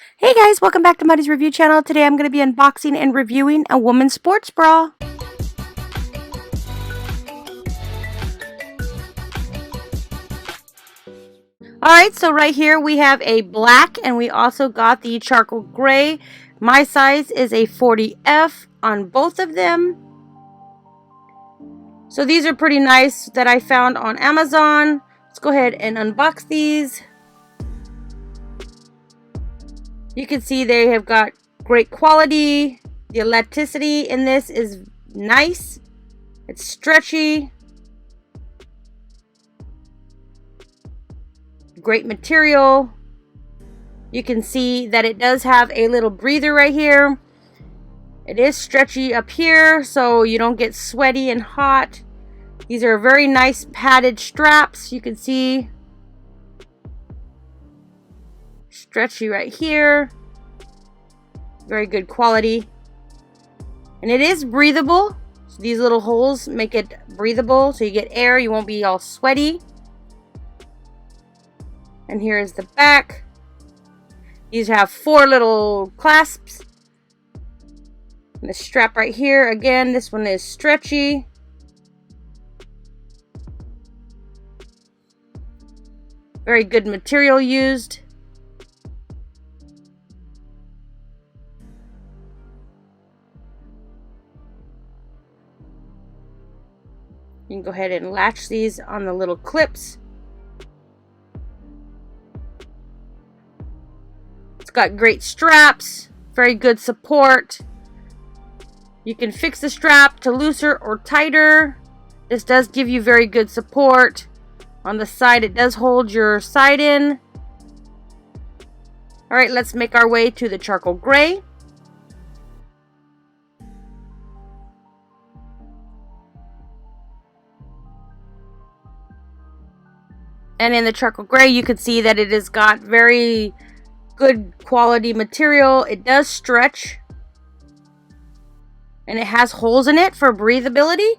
Hey guys, welcome back to Muddy's Review Channel. Today I'm going to be unboxing and reviewing a woman's sports bra. Alright, so right here we have a black and we also got the charcoal gray. My size is a 40F on both of them. So these are pretty nice that I found on Amazon. Let's go ahead and unbox these. You can see they have got great quality. The elasticity in this is nice. It's stretchy. Great material. You can see that it does have a little breather right here. It is stretchy up here so you don't get sweaty and hot. These are very nice padded straps. You can see stretchy right here. Very good quality. And it is breathable. So these little holes make it breathable so you get air. You won't be all sweaty. And here is the back. These have 4 little clasps. And the strap right here, again, this one is stretchy. Very good material used. You can go ahead and latch these on the little clips. It's got great straps, very good support. You can fix the strap to looser or tighter. This does give you very good support. On the side, it does hold your side in. Alright, let's make our way to the charcoal gray. And in the charcoal gray, you can see that it has got very good quality material. It does stretch. And it has holes in it for breathability.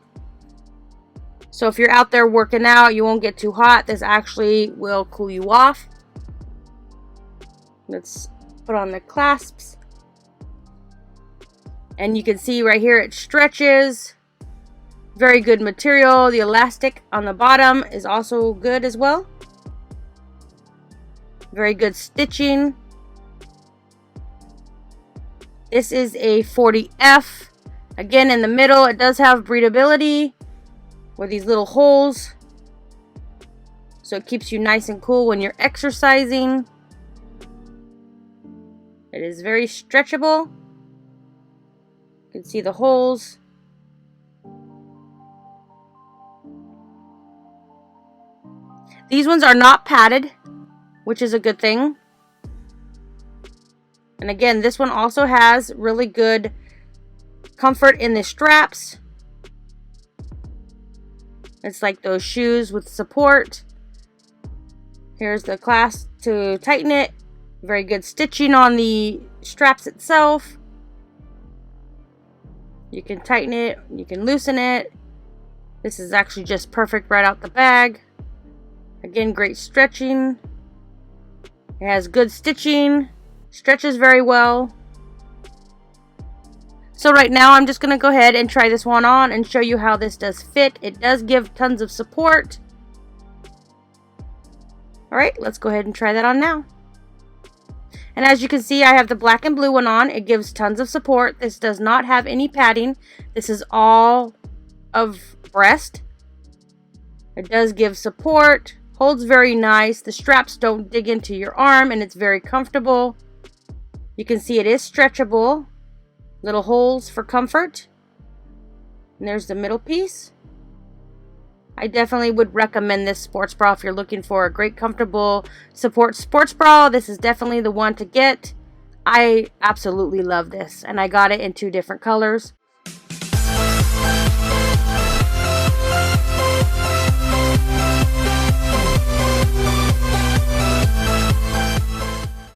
So if you're out there working out, you won't get too hot. This actually will cool you off. Let's put on the clasps. And you can see right here it stretches. Very good material. The elastic on the bottom is also good as well. Very good stitching. This is a 40F. Again, in the middle, it does have breathability with these little holes. So it keeps you nice and cool when you're exercising. It is very stretchable. You can see the holes. These ones are not padded, which is a good thing. And again, this one also has really good comfort in the straps. It's like those shoes with support. Here's the clasp to tighten it. Very good stitching on the straps itself. You can tighten it, you can loosen it. This is actually just perfect right out the bag. Again, great stretching. It has good stitching. Stretches very well. So right now I'm just going to go ahead and try this one on and show you how this does fit. It does give tons of support. Alright, let's go ahead and try that on now. And as you can see, I have the black and blue one on. It gives tons of support. This does not have any padding. This is all of breast. It does give support. Holds very nice. The straps don't dig into your arm and it's very comfortable. You can see it is stretchable. Little holes for comfort. And there's the middle piece. I definitely would recommend this sports bra if you're looking for a great, comfortable support sports bra. This is definitely the one to get. I absolutely love this. And I got it in 2 different colors.